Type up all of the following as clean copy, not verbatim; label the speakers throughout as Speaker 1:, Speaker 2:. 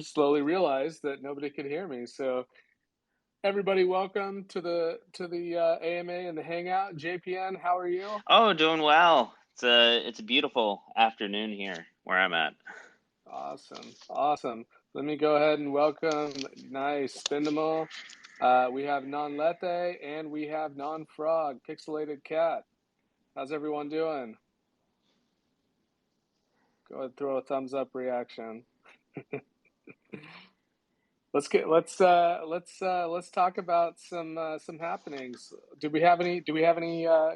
Speaker 1: slowly realized that nobody could hear me. So everybody, welcome to the AMA and the Hangout. JPN, how are you?
Speaker 2: Oh, doing well. It's a beautiful afternoon here where I'm at.
Speaker 1: Awesome, awesome. Let me go ahead and welcome Nice Spindamal. We have Non-Lethe and we have Non-Frog, Pixelated Cat. How's everyone doing? Go ahead and throw a thumbs up reaction. Let's talk about some happenings. Do we have any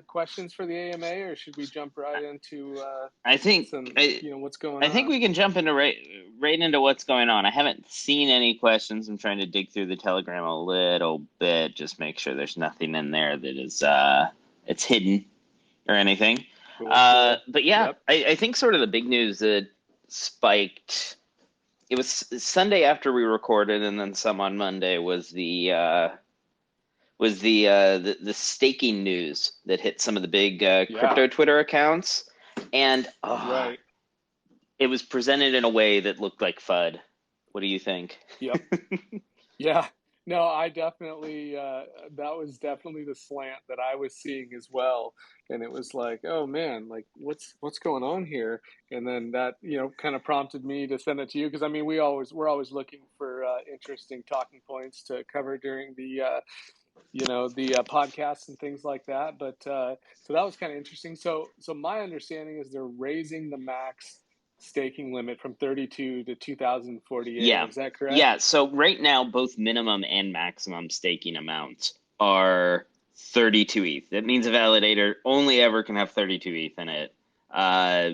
Speaker 1: questions for the AMA, or should we jump right into
Speaker 2: I think
Speaker 1: some
Speaker 2: I,
Speaker 1: what's going
Speaker 2: I think
Speaker 1: on?
Speaker 2: we can jump into right into what's going on. I haven't seen any questions. I'm trying to dig through the Telegram a little bit, just make sure there's nothing in there that is it's hidden or anything.
Speaker 1: Cool, cool.
Speaker 2: But yeah,
Speaker 1: Yep.
Speaker 2: I think sort of the big news that spiked. It was Sunday after we recorded, and then some on Monday was the staking news that hit some of the big
Speaker 1: Yeah.
Speaker 2: crypto Twitter accounts, and
Speaker 1: Right.
Speaker 2: it was presented in a way that looked like FUD. What do you think?
Speaker 1: Yep. Yeah. No, I definitely that was definitely the slant that I was seeing as well. And it was like, oh man, like what's going on here? And then that, kind of prompted me to send it to you because I mean, we're always looking for interesting talking points to cover during the podcasts and things like that. But so that was kind of interesting. So my understanding is they're raising the max staking limit from 32 to 2048.
Speaker 2: Yeah,
Speaker 1: Is that correct?
Speaker 2: yeah. So right now, both minimum and maximum staking amounts are 32 ETH. That means a validator only ever can have 32 ETH in it uh,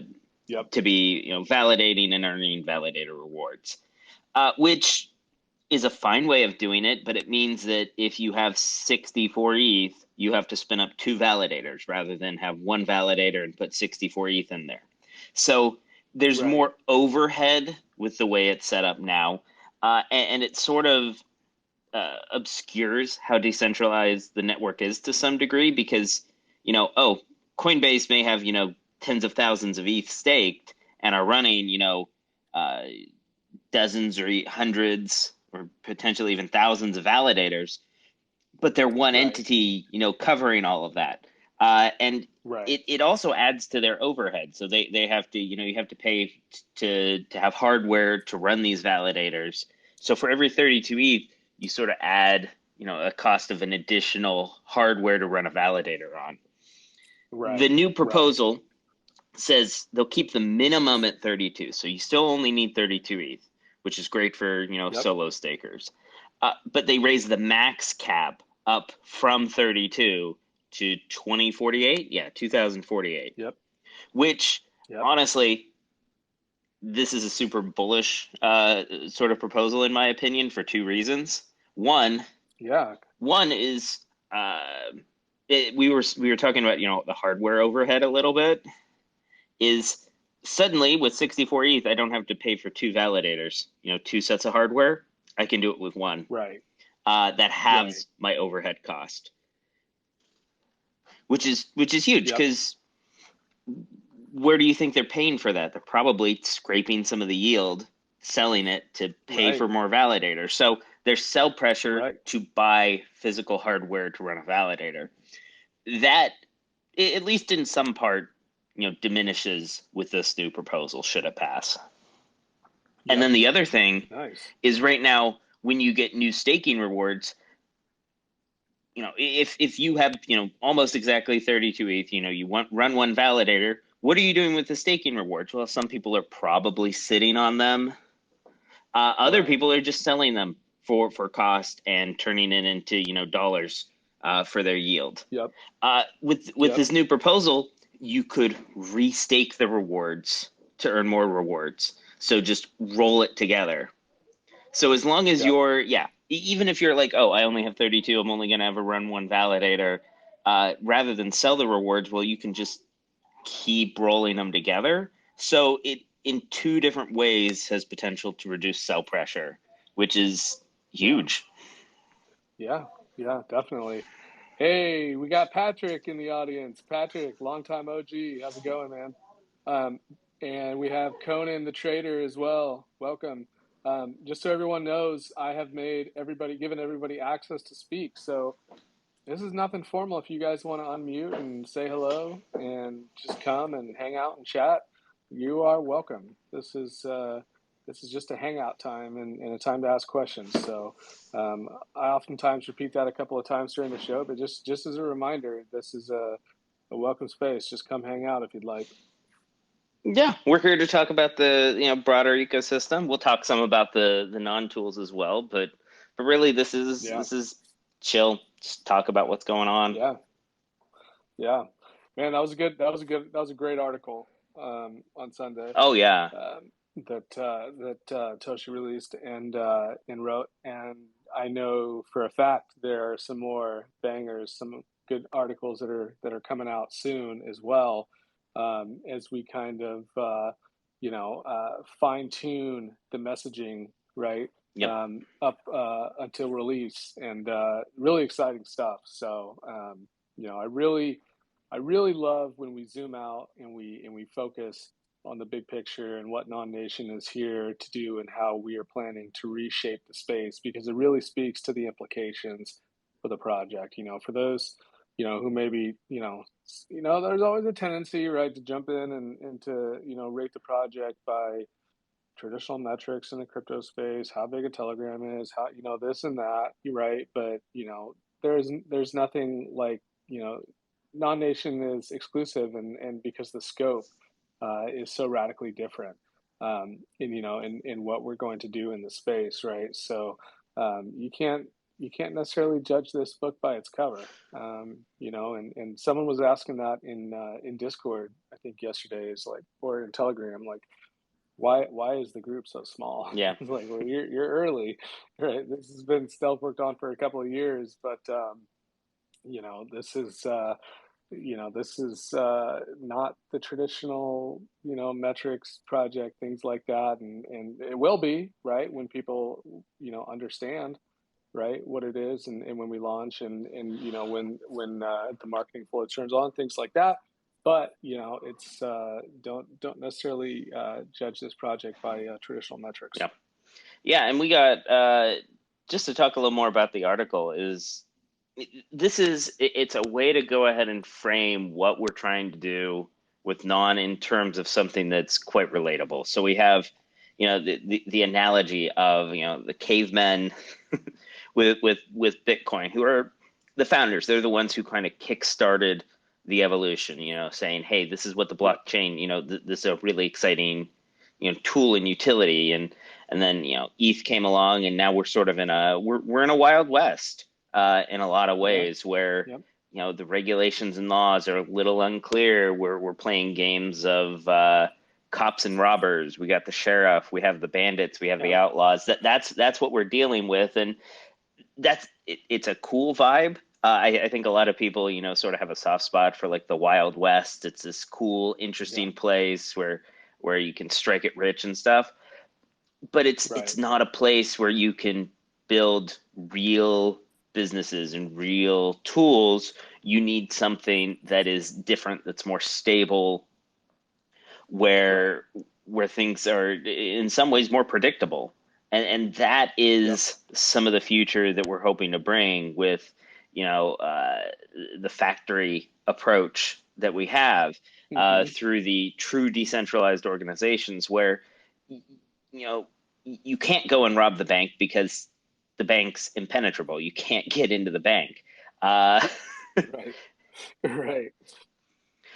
Speaker 1: Yep.
Speaker 2: to be, validating and earning validator rewards, which is a fine way of doing it, but it means that if you have 64 ETH, you have to spin up two validators rather than have one validator and put 64 ETH in there. So there's
Speaker 1: Right.
Speaker 2: more overhead with the way it's set up now. And it sort of obscures how decentralized the network is to some degree because, Coinbase may have, tens of thousands of ETH staked and are running, uh, dozens or hundreds or potentially even thousands of validators, but they're one
Speaker 1: Right.
Speaker 2: entity, covering all of that. And
Speaker 1: Right.
Speaker 2: it also adds to their overhead. So they have to, you have to pay to have hardware to run these validators. So for every 32 ETH, you sort of add, a cost of an additional hardware to run a validator on. The
Speaker 1: Right.
Speaker 2: new
Speaker 1: Right.
Speaker 2: proposal says they'll keep the minimum at 32. So you still only need 32 ETH, which is great for,
Speaker 1: Yep.
Speaker 2: solo stakers. But they raise the max cap up from 32 to 2048. Yeah, 2048,
Speaker 1: Yep.
Speaker 2: which
Speaker 1: Yep.
Speaker 2: honestly, this is a super bullish sort of proposal, in my opinion, for two reasons. One,
Speaker 1: Yeah.
Speaker 2: one is uh, we were talking about the hardware overhead a little bit is suddenly with 64 ETH, I don't have to pay for two validators, two sets of hardware. I can do it with one.
Speaker 1: Right.
Speaker 2: That
Speaker 1: Right.
Speaker 2: halves my overhead cost, which is huge
Speaker 1: Yep.
Speaker 2: because where do you think they're paying for that? They're probably scraping some of the yield, selling it to pay
Speaker 1: Right.
Speaker 2: for more validators. So there's sell pressure
Speaker 1: Right.
Speaker 2: to buy physical hardware to run a validator. That, at least in some part, diminishes with this new proposal should it pass. And
Speaker 1: Yep.
Speaker 2: then the other thing
Speaker 1: Nice.
Speaker 2: is right now when you get new staking rewards, if you have almost exactly 32 ETH, you want run one validator. What are you doing with the staking rewards? Well, some people are probably sitting on them. Other
Speaker 1: Right.
Speaker 2: people are just selling them for cost and turning it into dollars for their yield.
Speaker 1: Yep.
Speaker 2: With
Speaker 1: Yep.
Speaker 2: this new proposal, you could restake the rewards to earn more rewards. So just roll it together. So as long as
Speaker 1: Yep.
Speaker 2: you're, yeah, even if you're like, oh, I only have 32, I'm only going to ever run one validator, rather than sell the rewards, well, you can just keep rolling them together. So it, in two different ways, has potential to reduce sell pressure, which is
Speaker 1: Yeah.
Speaker 2: huge.
Speaker 1: Yeah. Yeah. Definitely. Hey, we got Patrick in the audience. Patrick, longtime OG. How's it going, man? Um, and we have Conan the Trader as well. Welcome. Just so everyone knows, I have given everybody access to speak. So this is nothing formal. If you guys want to unmute and say hello and just come and hang out and chat, you are welcome. This is just a hangout time and a time to ask questions. So I oftentimes repeat that a couple of times during the show, but just as a reminder, this is a welcome space. Just come hang out if you'd like.
Speaker 2: Yeah, we're here to talk about the broader ecosystem. We'll talk some about the non-tools as well, but really this is chill. Just talk about what's going on.
Speaker 1: Yeah, man, that was a great article on Sunday.
Speaker 2: Oh yeah.
Speaker 1: That Toshi released and wrote, and I know for a fact there are some more bangers, some good articles that are coming out soon as well, as we kind of fine tune the messaging, right?
Speaker 2: Yep.
Speaker 1: Up until release, and really exciting stuff. So I really love when we zoom out and we focus on the big picture and what Non Nation is here to do and how we are planning to reshape the space, because it really speaks to the implications for the project. For those who maybe there's always a tendency, right, to jump in and to rate the project by traditional metrics in the crypto space, how big a Telegram is, how this and that, right? But there's nothing like Non Nation is exclusive, and because the scope is so radically different in what we're going to do in the space, right? So you can't necessarily judge this book by its cover, and someone was asking that in Discord, I think yesterday, is like, or in Telegram, like, why is the group so small?
Speaker 2: Yeah.
Speaker 1: It's like, well, you're early, right? This has been stealth worked on for a couple of years, but this is not the traditional metrics project, things like that, and it will be, right, when people understand, right, what it is, and when we launch, and when the marketing flow turns on, things like that. But it's don't necessarily judge this project by traditional metrics.
Speaker 2: Yeah, and we got just to talk a little more about the article, it's a way to go ahead and frame what we're trying to do with Non in terms of something that's quite relatable. So we have the analogy of the cavemen with Bitcoin, who are the founders. They're the ones who kind of kickstarted the evolution, saying, hey, this is what the blockchain, this is a really exciting tool and utility. And then ETH came along, and now we're sort of we're in a wild west in a lot of ways, where the regulations and laws are a little unclear. We're playing games of cops and robbers. We got the sheriff, we have the bandits, we have the outlaws. That's what we're dealing with, and it's a cool vibe. I think a lot of people, sort of have a soft spot for like the Wild West. It's this cool, interesting place where you can strike it rich and stuff. But it's not a place where you can build real businesses and real tools. You need something that is different, that's more stable, where things are in some ways more predictable. And that is some of the future that we're hoping to bring with the factory approach that we have through the true decentralized organizations, where you can't go and rob the bank because the bank's impenetrable. You can't get into the bank.
Speaker 1: Right.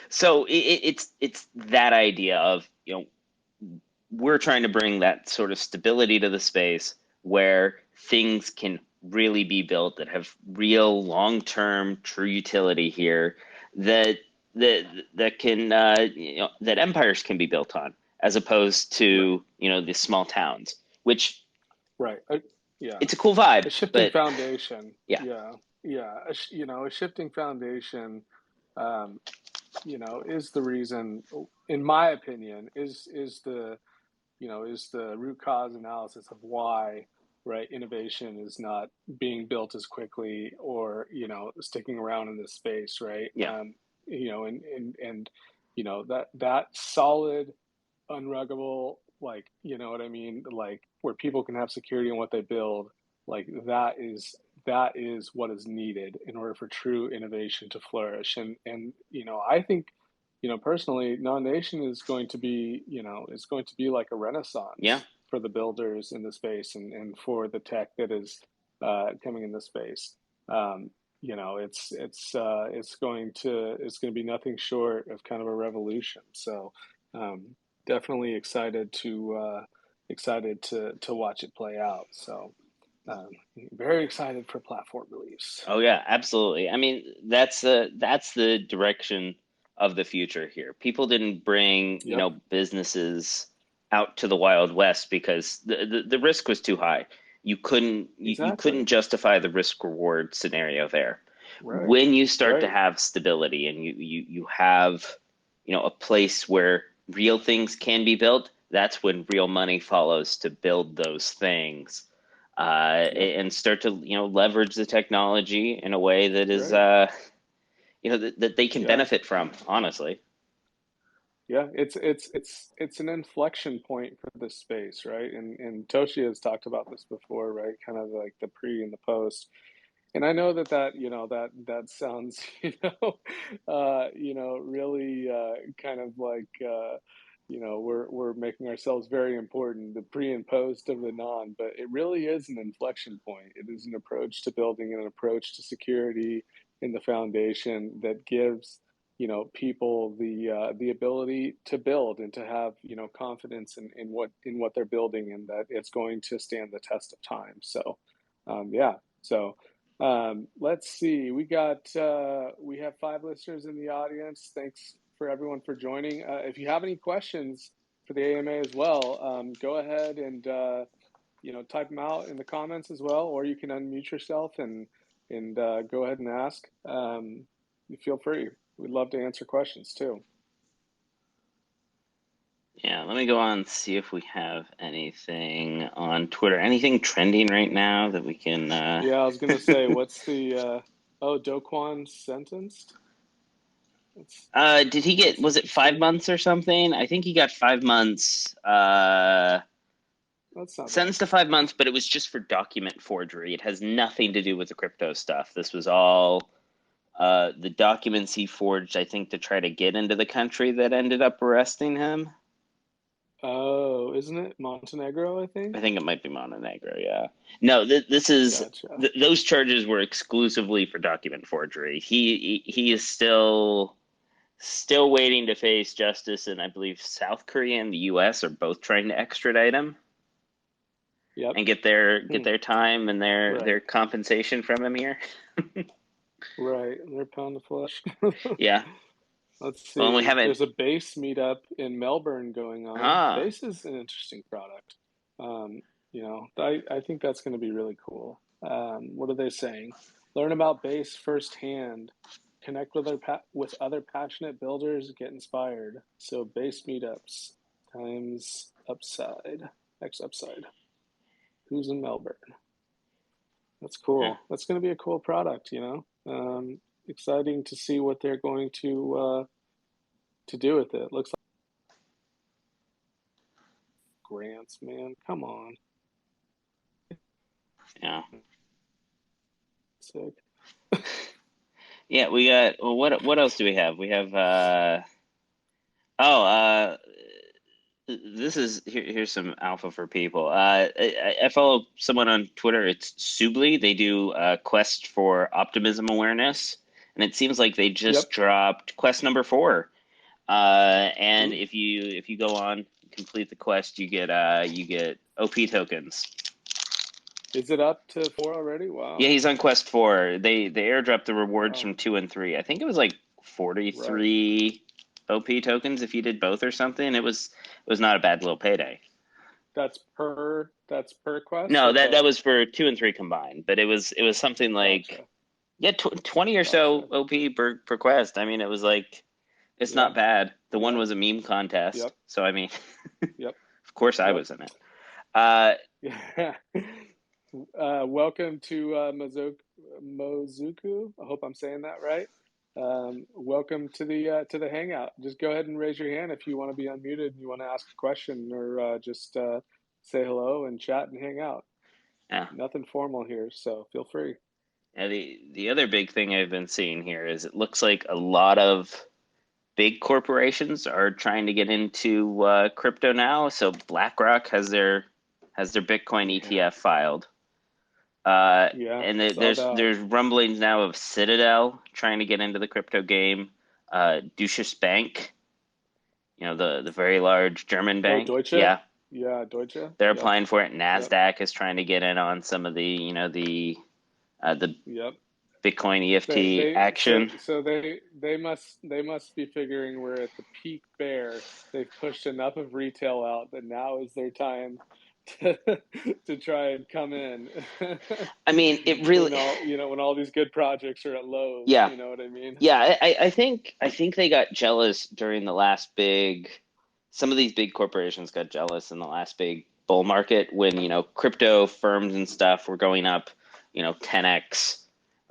Speaker 2: So it's that idea of we're trying to bring that sort of stability to the space where things can really be built that have real long-term true utility here, that can that empires can be built on, as opposed to the small towns, which it's a cool vibe.
Speaker 1: A shifting foundation. A shifting foundation is the reason, in my opinion, is the root cause analysis of why, right, innovation is not being built as quickly, or sticking around in this space, right? That solid, unruggable, like, what I mean, like where people can have security in what they build, like that is what is needed in order for true innovation to flourish. And I think, personally, Nation is going to be, is going to be like a
Speaker 2: Yeah.
Speaker 1: renaissance for the builders in the space, and for the tech that is coming in the space. It's going to be nothing short of kind of a revolution. So definitely excited to watch it play out. So um, very excited for platform release.
Speaker 2: Oh yeah, absolutely. I mean, that's the direction of the future here. People didn't bring,
Speaker 1: Yep,
Speaker 2: businesses out to the Wild West because the risk was too high. You
Speaker 1: exactly.
Speaker 2: couldn't justify the risk reward scenario there.
Speaker 1: Right,
Speaker 2: When you start to
Speaker 1: right.
Speaker 2: have stability and you have, a place where real things can be built, that's when real money follows to build those things,
Speaker 1: Yep,
Speaker 2: and start to, leverage the technology in a way that is,
Speaker 1: right.
Speaker 2: that they can
Speaker 1: Yeah,
Speaker 2: benefit from, honestly.
Speaker 1: yeah. It's an inflection point for this space, right? And Toshi has talked about this before, right? Kind of like the pre and the post. And I know that sounds, really kind of like, we're making ourselves very important, the pre and post of the non, but it really is an inflection point. It is an approach to building and an approach to security in the foundation that gives, people the ability to build and to have, confidence in what they're building, and that it's going to stand the test of time. So, yeah. So let's see. We have 5 listeners in the audience. Thanks for everyone for joining. If you have any questions for the AMA as well, go ahead and type them out in the comments as well, or you can unmute yourself and go ahead and ask. Feel free. We'd love to answer questions too.
Speaker 2: Yeah, let me go on and see if we have anything on Twitter. Anything trending right now that we can
Speaker 1: Yeah, I was gonna say, what's the Do Kwon sentenced? Let's
Speaker 2: did he get,
Speaker 1: that's
Speaker 2: was it 5
Speaker 1: interesting.
Speaker 2: months or something? I think he got 5 months,
Speaker 1: That's not bad.
Speaker 2: sentenced to 5 months, but it was just for document forgery. It has nothing to do with the crypto stuff. This was all the documents he forged, I think, to try to get into the country that ended up arresting him.
Speaker 1: Oh, isn't it Montenegro, I
Speaker 2: I
Speaker 1: think?
Speaker 2: think it might be Montenegro, yeah. No, this is
Speaker 1: Gotcha.
Speaker 2: those charges were exclusively for document forgery. He is still waiting to face justice, and I believe South Korea and the U.S. are both trying to extradite him
Speaker 1: Yep.
Speaker 2: and get
Speaker 1: Hmm.
Speaker 2: their time and their
Speaker 1: Right.
Speaker 2: compensation from him here.
Speaker 1: Right. They're pound of flesh.
Speaker 2: Yeah.
Speaker 1: Let's
Speaker 2: Well, we
Speaker 1: see.
Speaker 2: haven't.
Speaker 1: There's a bass meetup in Melbourne going on.
Speaker 2: Ah,
Speaker 1: Bass is an interesting product. I think that's going to be really cool. What are they saying? Learn about bass firsthand. Connect with other passionate builders. Get inspired. So bass meetups times upside x upside. Who's in Melbourne? That's
Speaker 2: yeah.
Speaker 1: cool. That's going to be a cool product. Exciting to see what they're going to do with it. Looks like grants, man. Come on.
Speaker 2: Yeah.
Speaker 1: Sick.
Speaker 2: Yeah, we got. Well, what else do we have? We have. Oh, this is here's some alpha for people. I follow someone on Twitter. It's Subli. They do Quest for Optimism Awareness, and it seems like they just
Speaker 1: Yep.
Speaker 2: dropped quest number 4. And
Speaker 1: Ooh.
Speaker 2: if you go on, complete the quest, you get OP tokens.
Speaker 1: Is it up to 4 already?
Speaker 2: Yeah,
Speaker 1: Wow.
Speaker 2: he's on quest 4. They airdropped the rewards from
Speaker 1: Wow.
Speaker 2: 2 and 3. I think it was like
Speaker 1: Right.
Speaker 2: 43 OP tokens if you did both or something. It was not a bad little payday.
Speaker 1: That's per quest
Speaker 2: No,
Speaker 1: or
Speaker 2: that
Speaker 1: both?
Speaker 2: was for 2 and 3 combined, but it was something like,
Speaker 1: Gotcha.
Speaker 2: yeah, 20 or so
Speaker 1: Gotcha.
Speaker 2: OP per quest. I mean, it was like, it's not
Speaker 1: Yeah.
Speaker 2: bad. The one
Speaker 1: Yeah.
Speaker 2: was a meme contest,
Speaker 1: Yep.
Speaker 2: so I mean,
Speaker 1: Yep.
Speaker 2: of course I
Speaker 1: Yep.
Speaker 2: was in it. Uh,
Speaker 1: Yeah. Welcome to Mozuku. I hope I'm saying that right. Welcome to the hangout. Just go ahead and raise your hand if you want to be unmuted and you want to ask a question, or just say hello and chat and hang out.
Speaker 2: Yeah.
Speaker 1: Nothing formal here, so feel free.
Speaker 2: And the other big thing I've been seeing here is it looks like a lot of big corporations are trying to get into crypto now. So BlackRock has their Bitcoin
Speaker 1: Yeah,
Speaker 2: ETF filed.
Speaker 1: yeah,
Speaker 2: And
Speaker 1: saw that.
Speaker 2: there's rumblings now of Citadel trying to get into the crypto game. Deutsche Bank, the very large German
Speaker 1: Oh,
Speaker 2: bank.
Speaker 1: Deutsche?
Speaker 2: Yeah,
Speaker 1: Yeah, Deutsche.
Speaker 2: they're
Speaker 1: Yep,
Speaker 2: applying for it.
Speaker 1: yep,
Speaker 2: Nasdaq is trying to get in on some of the
Speaker 1: yep.
Speaker 2: Bitcoin
Speaker 1: They
Speaker 2: EFT
Speaker 1: they so
Speaker 2: action.
Speaker 1: so they must be figuring we're at the peak bear. They've pushed enough of retail out that now is their time to to try and come in.
Speaker 2: I mean, it really,
Speaker 1: When all these good projects are at lows,
Speaker 2: yeah,
Speaker 1: you know what I mean?
Speaker 2: yeah. I think they got jealous during the last big. Some of these big corporations got jealous in the last big bull market when crypto firms and stuff were going up 10x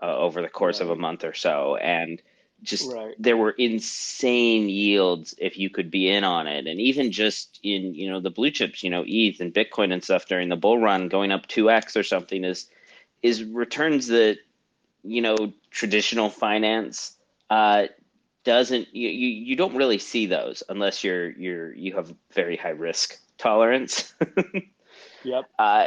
Speaker 2: over the course of a
Speaker 1: Right,
Speaker 2: month or so, and just
Speaker 1: right.
Speaker 2: there were insane yields if you could be in on it, and even just in the blue chips, ETH and Bitcoin and stuff during the bull run going up 2x or something is returns that traditional finance uh, doesn't you don't really see those unless you have very high risk tolerance.
Speaker 1: Yep,
Speaker 2: uh,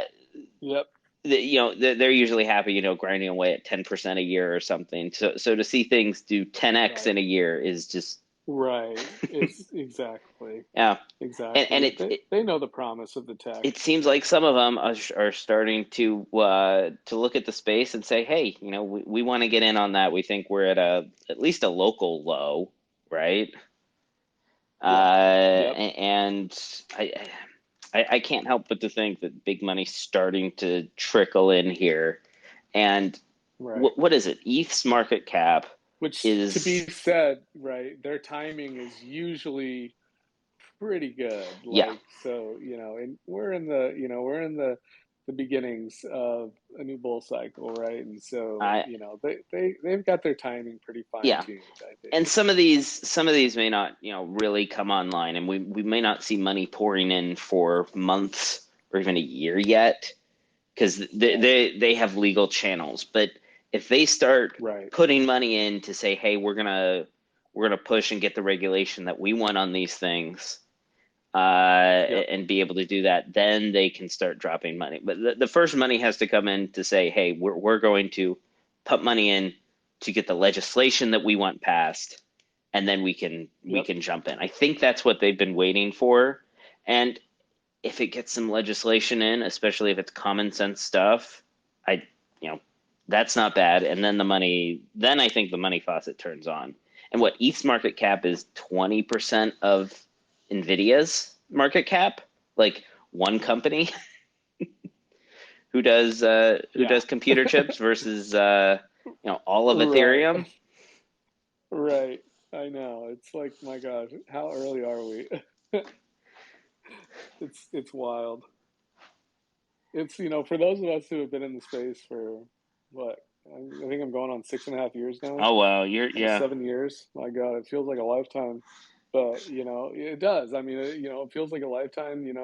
Speaker 1: yep.
Speaker 2: they're usually happy grinding away at 10% a year or something. So to see things do 10x
Speaker 1: Right,
Speaker 2: in a year is just
Speaker 1: right. It's exactly,
Speaker 2: yeah. And
Speaker 1: exactly. They know the promise of the tech.
Speaker 2: it seems like some of them are starting to look at the space and say, hey, we want to get in on that. We think we're at least a local low, right?
Speaker 1: Yep, yep.
Speaker 2: And I can't help but to think that big money's starting to trickle in here. And
Speaker 1: Right.
Speaker 2: what is it? ETH's market cap
Speaker 1: Which, to be
Speaker 2: is,
Speaker 1: said, right, their timing is usually pretty good.
Speaker 2: yeah,
Speaker 1: Like, so, and we're in the beginnings of a new bull cycle, right? And so,
Speaker 2: I
Speaker 1: they've got their timing pretty fine
Speaker 2: yeah.
Speaker 1: tuned, I think.
Speaker 2: And some of these may not, really come online, and we may not see money pouring in for months or even a year yet, because
Speaker 1: Right,
Speaker 2: they have legal channels. But if they start
Speaker 1: right.
Speaker 2: putting money in to say, hey, we're gonna push and get the regulation that we want on these things,
Speaker 1: Yep,
Speaker 2: and be able to do that, then they can start dropping money. But the first money has to come in to say, hey, we're going to put money in to get the legislation that we want passed, and then we
Speaker 1: yep.
Speaker 2: can jump in. I think that's what they've been waiting for. And if it gets some legislation in, especially if it's common sense stuff, I you know that's not bad. And then I think the money faucet turns on. And what ETH's market cap is 20% of Nvidia's market cap, like one company who
Speaker 1: Yeah.
Speaker 2: does computer chips versus all of
Speaker 1: Right,
Speaker 2: Ethereum.
Speaker 1: right. I know. It's like, my gosh, how early are we? It's wild. It's, for those of us who have been in the space for what, I think I'm going on 6.5 years now,
Speaker 2: Oh well, you're
Speaker 1: almost
Speaker 2: yeah
Speaker 1: 7 years. My God, it feels like a lifetime. But, it does. I mean, it feels like a lifetime. We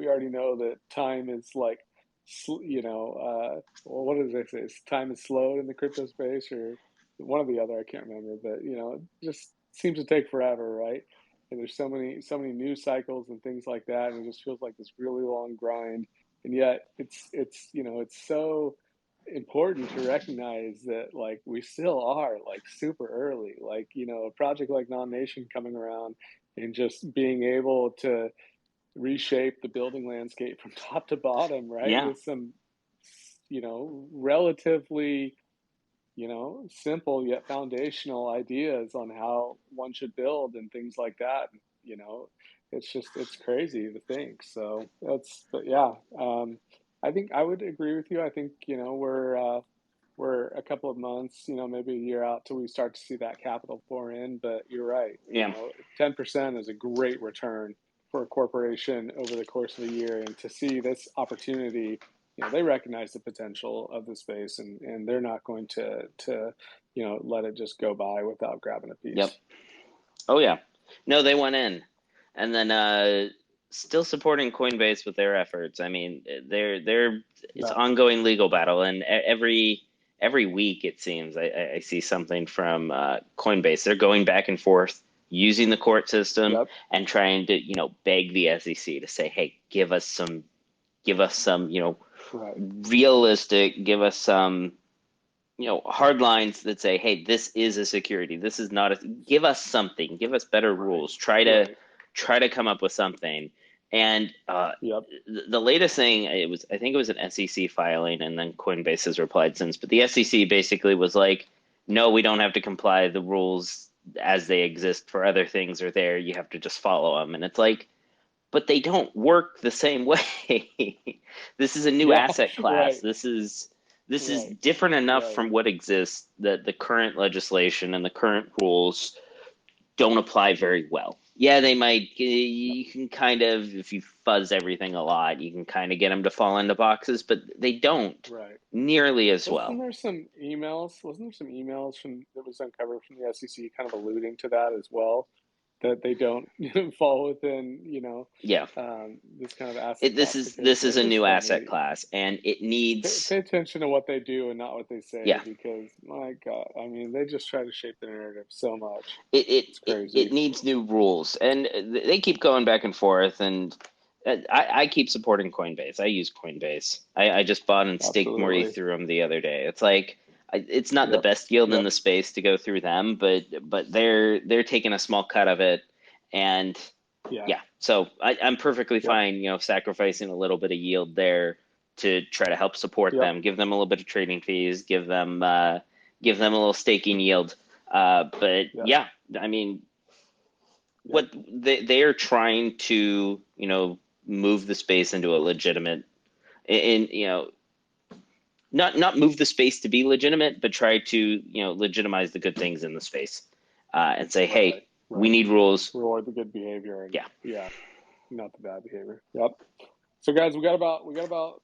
Speaker 1: already know that time is like, well, what does they say? Time is slowed in the crypto space, or one or the other. I can't remember. But, it just seems to take forever, right? And there's so many news cycles and things like that, and it just feels like this really long grind. And yet, it's so important to recognize that, like, we still are like super early, like, a project like non-nation coming around and just being able to reshape the building landscape from top to bottom, right,
Speaker 2: yeah
Speaker 1: with some relatively simple yet foundational ideas on how one should build and things like that. you know it's crazy to think. So that's but yeah I think I would agree with you. I think we're a couple of months, maybe a year out till we start to see that capital pour in. But you're right.
Speaker 2: yeah
Speaker 1: 10% is a great return for a corporation over the course of a year. And to see this opportunity, they recognize the potential of the space, and they're not going to let it just go by without grabbing a
Speaker 2: yep
Speaker 1: piece.
Speaker 2: oh yeah no they went in and then still supporting Coinbase with their efforts. I mean, it's
Speaker 1: Yeah.
Speaker 2: ongoing legal battle, and every week it seems I see something from Coinbase. They're going back and forth using the court system
Speaker 1: Yep.
Speaker 2: and trying to, beg the SEC to say, hey, give us some,
Speaker 1: Right.
Speaker 2: realistic, give us some, hard lines that say, hey, this is a security. This is not give us something, give us better rules.
Speaker 1: Right.
Speaker 2: Try to come up with something. And
Speaker 1: Yep.
Speaker 2: the latest thing, I think it was an SEC filing, and then Coinbase has replied since. But the SEC basically was like, no, we don't have to comply. The rules as they exist for other things are there. You have to just follow them. And it's like, but they don't work the same way. This is a new
Speaker 1: Yeah.
Speaker 2: asset class.
Speaker 1: Right.
Speaker 2: This is
Speaker 1: Right.
Speaker 2: different enough
Speaker 1: Right.
Speaker 2: from what exists that the current legislation and the current rules don't apply very well. Yeah, they might. You can kind of, if you fuzz everything a lot, you can kind of get them to fall into boxes, but they don't
Speaker 1: Right.
Speaker 2: nearly as
Speaker 1: Wasn't
Speaker 2: well.
Speaker 1: there some emails? Wasn't there some emails from that was uncovered from the SEC, kind of alluding to that as well, that they don't fall within,
Speaker 2: Yeah,
Speaker 1: this kind of asset
Speaker 2: this
Speaker 1: classification.
Speaker 2: is
Speaker 1: It's
Speaker 2: a
Speaker 1: just
Speaker 2: new asset
Speaker 1: funny.
Speaker 2: class, and it
Speaker 1: Pay
Speaker 2: needs.
Speaker 1: attention to what they do and not what they say,
Speaker 2: Yeah,
Speaker 1: because my God, I mean, they just try to shape the narrative so much.
Speaker 2: it it
Speaker 1: It's
Speaker 2: it, it
Speaker 1: crazy.
Speaker 2: needs new rules, and they keep going back and forth. And I keep supporting Coinbase. I use Coinbase. I just bought and staked more
Speaker 1: Absolutely.
Speaker 2: Ethereum the other day. It's like it's not the
Speaker 1: Yep.
Speaker 2: best yield in
Speaker 1: Yep.
Speaker 2: the space to go through them, but they're taking a small cut of it, and
Speaker 1: Yeah.
Speaker 2: yeah. So I'm perfectly
Speaker 1: Yep.
Speaker 2: fine, sacrificing a little bit of yield there to try to help support
Speaker 1: Yep.
Speaker 2: them, give them a little bit of trading fees, give them a little staking yield. But
Speaker 1: Yep.
Speaker 2: yeah, I mean,
Speaker 1: Yep.
Speaker 2: what they are trying to, move the space into a legitimate, and not move the space to be legitimate, but try to, legitimize the good things in the space, and say,
Speaker 1: Right.
Speaker 2: hey, we
Speaker 1: Right.
Speaker 2: need rules.
Speaker 1: Reward the good behavior and
Speaker 2: Yeah.
Speaker 1: yeah, not the bad behavior. Yep. So guys, we got about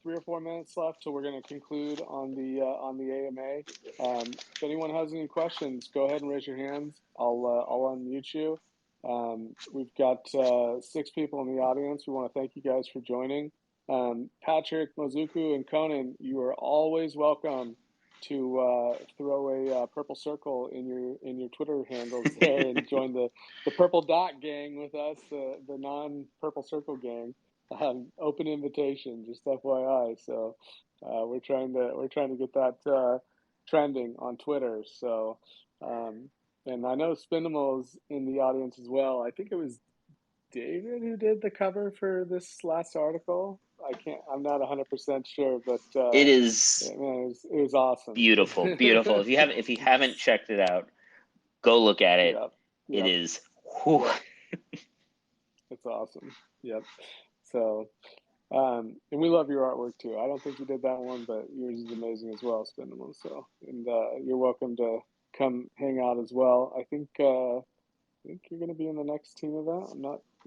Speaker 1: 3 or 4 minutes left, so we're going to conclude on the AMA. If anyone has any questions, go ahead and raise your hands. I'll unmute you. We've got 6 people in the audience. We want to thank you guys for joining. Patrick, Mozuku, and Conan, you are always welcome to throw a purple circle in your Twitter handles there and join the purple dot gang with us, the non purple circle gang. Open invitation, just FYI. So we're trying to get that trending on Twitter. So and I know Spindamal's in the audience as well. I think it was David who did the cover for this last article. I'm not 100% sure, but
Speaker 2: It is
Speaker 1: man, it was awesome.
Speaker 2: beautiful, beautiful. If you haven't checked it out, go look at it.
Speaker 1: Yep.
Speaker 2: It
Speaker 1: Yep.
Speaker 2: is. Whew.
Speaker 1: Yep. It's awesome. Yep. So and we love your artwork too. I don't think you did that one, but yours is amazing as well, Spindle. So, and you're welcome to come hang out as well. I think you're going to be in the next team event. I'm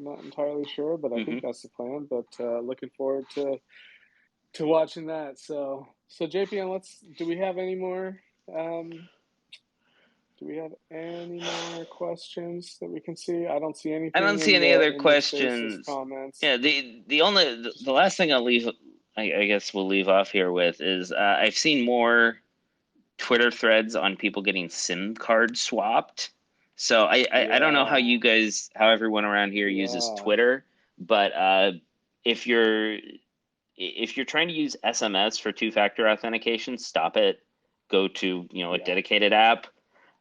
Speaker 1: not entirely sure, but I think
Speaker 2: Hmm.
Speaker 1: that's the plan. But looking forward to watching that. So JPN, do we have any more? Um, do we have any more questions that we can see? I don't see
Speaker 2: I don't
Speaker 1: anything
Speaker 2: see
Speaker 1: in
Speaker 2: any
Speaker 1: the
Speaker 2: other
Speaker 1: in the spaces
Speaker 2: questions.
Speaker 1: comments.
Speaker 2: Yeah, the last thing I'll leave, I guess we'll leave off here with is I've seen more Twitter threads on people getting SIM cards swapped. So I don't know
Speaker 1: Yeah.
Speaker 2: how everyone around here uses
Speaker 1: Yeah.
Speaker 2: Twitter, but if you're if you're trying to use SMS for two-factor authentication, stop it. Go to, a
Speaker 1: Yeah.
Speaker 2: dedicated app.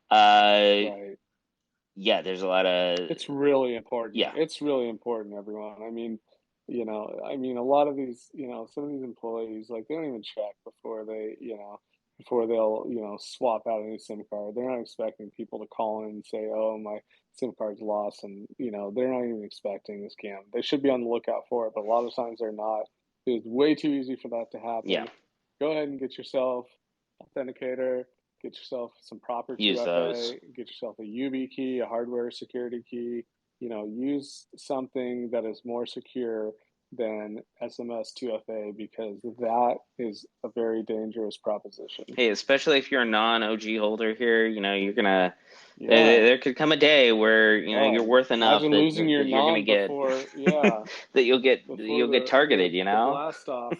Speaker 2: Uh,
Speaker 1: Right.
Speaker 2: yeah, there's a lot of
Speaker 1: It's really important.
Speaker 2: yeah,
Speaker 1: It's really important, everyone. I mean, a lot of these, some of these employees, like they don't even check before they'll, swap out a new SIM card. They're not expecting people to call in and say, "Oh, my SIM card's lost," and they're not even expecting this scam. They should be on the lookout for it, but a lot of times they're not. It's way too easy for that to
Speaker 2: yeah.
Speaker 1: happen. Go ahead and get yourself authenticator. Get yourself some proper
Speaker 2: Use
Speaker 1: 2FA,
Speaker 2: those.
Speaker 1: get yourself a UB key, a hardware security key, use something that is more secure than SMS 2FA, because that is a very dangerous proposition.
Speaker 2: Hey, especially if you're a non-OG holder here, you're gonna
Speaker 1: Yeah.
Speaker 2: there could come a day where you're
Speaker 1: Oh,
Speaker 2: worth enough
Speaker 1: imagine
Speaker 2: that
Speaker 1: losing your
Speaker 2: you're gonna
Speaker 1: non
Speaker 2: get
Speaker 1: before, yeah,
Speaker 2: that
Speaker 1: before
Speaker 2: you'll get targeted,
Speaker 1: the blast off.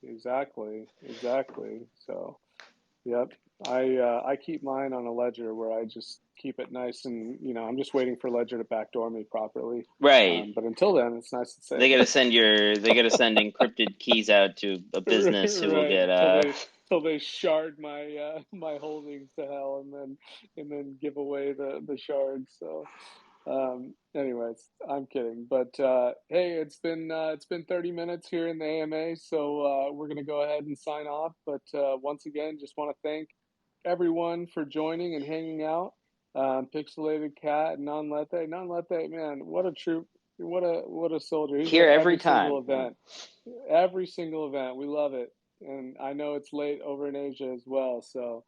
Speaker 1: Exactly, exactly. So, yep. I keep mine on a ledger where I just keep it nice, and I'm just waiting for Ledger to backdoor me properly.
Speaker 2: Right.
Speaker 1: But until then, it's nice and
Speaker 2: They
Speaker 1: safe.
Speaker 2: gotta send encrypted keys out to a business who will
Speaker 1: Right.
Speaker 2: get
Speaker 1: Till they shard my holdings to hell, and then give away the shards. So, anyways, I'm kidding. But hey, it's been 30 minutes here in the AMA, so we're gonna go ahead and sign off. But once again, just want to thank everyone for joining and hanging out. Pixelated Cat, non-Lethe, man, what a troop, what a soldier. He's
Speaker 2: here
Speaker 1: at
Speaker 2: every
Speaker 1: every single
Speaker 2: time.
Speaker 1: event, every single event. We love it, and I know it's late over in Asia as well. So,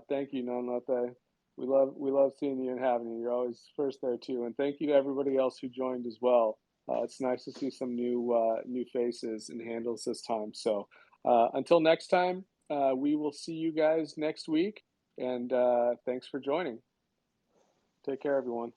Speaker 1: thank you, non-Lethe. We love seeing you and having you. You're always first there too, and thank you to everybody else who joined as well. It's nice to see some new faces and handles this time. So, until next time, we will see you guys next week, and thanks for joining. Take care, everyone.